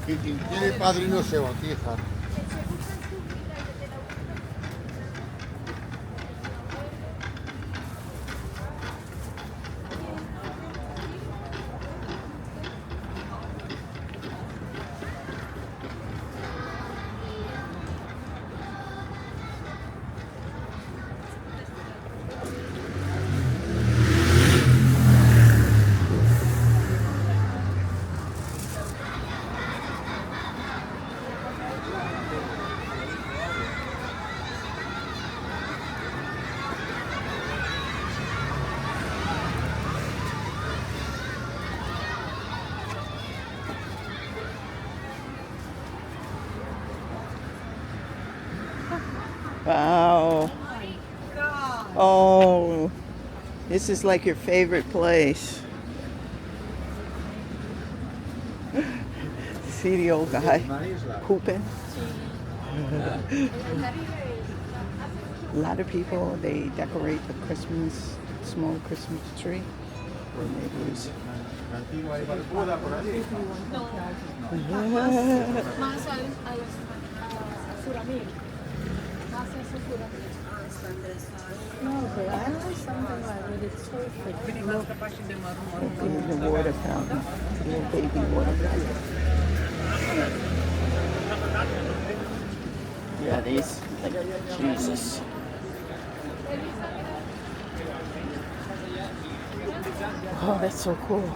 Quien tiene padrino se bautiza. Wow. Oh, this is like your favorite place. See the old guy pooping? A lot of people, they decorate the Christmas, small Christmas tree. And they use. No, but I like something like that. It's so pretty. The water fountain, little baby water fountain. Yeah, these, like Jesus. Oh, that's so cool.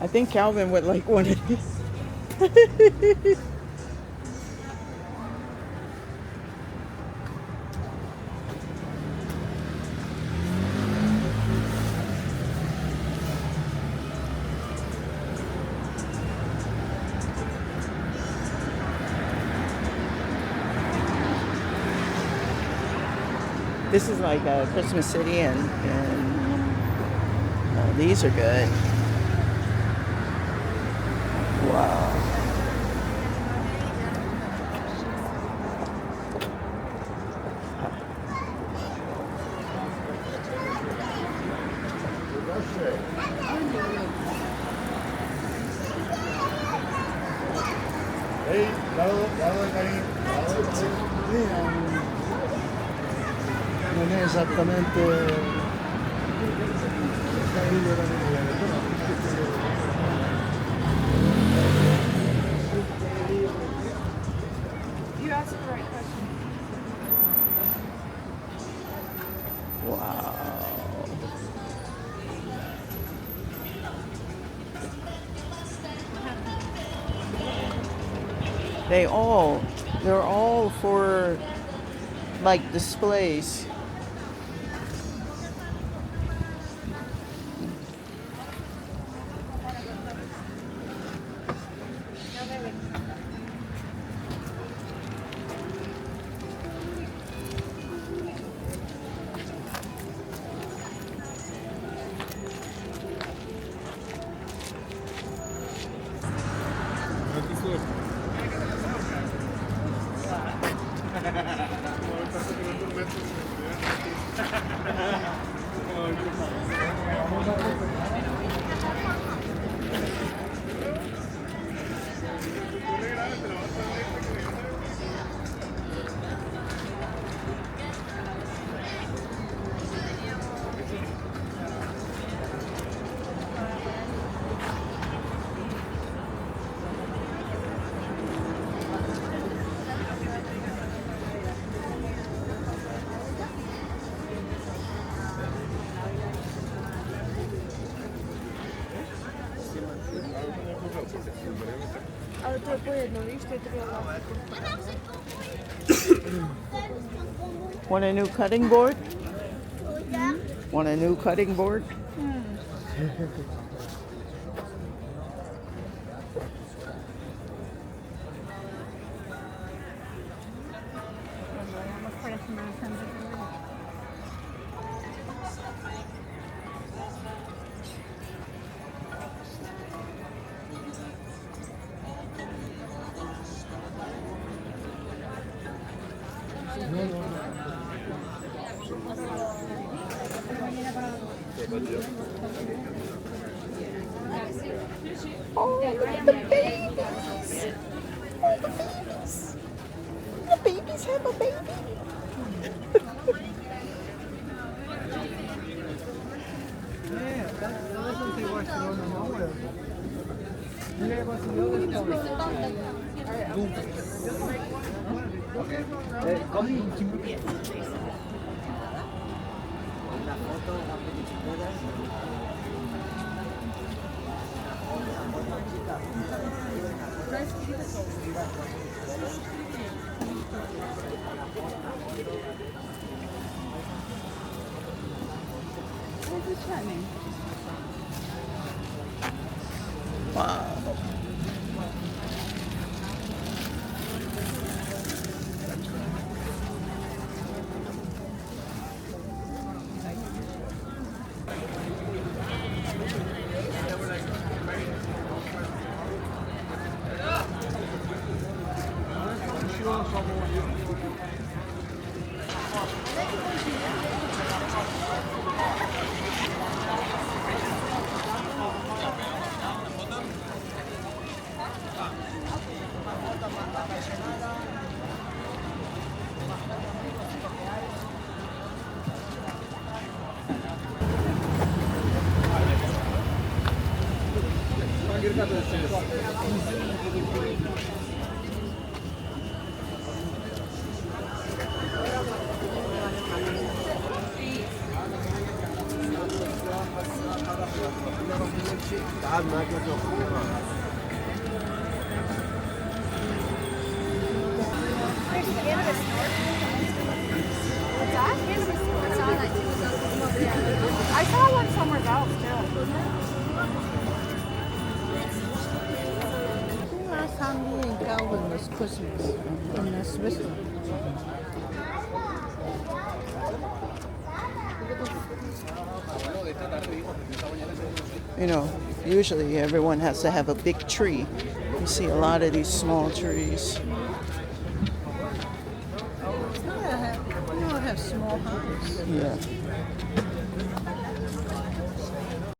I think Calvin would like one of these. This is like a Christmas City, and these are good. Wow. Hey, lado de Nadine. Non è esattamente You asked the right question. Wow. They're all for like displays. to je pojedno, ništa je trebalo. Want a new cutting board? Want a new cutting board? Oh, look at the babies! Oh, the babies! The babies have a baby! Wow. I saw one somewhere else too. Last time me and Calvin was Christmas in Switzerland. You know, usually everyone has to have a big tree. You see a lot of these small trees. You know, have small homes. Yeah.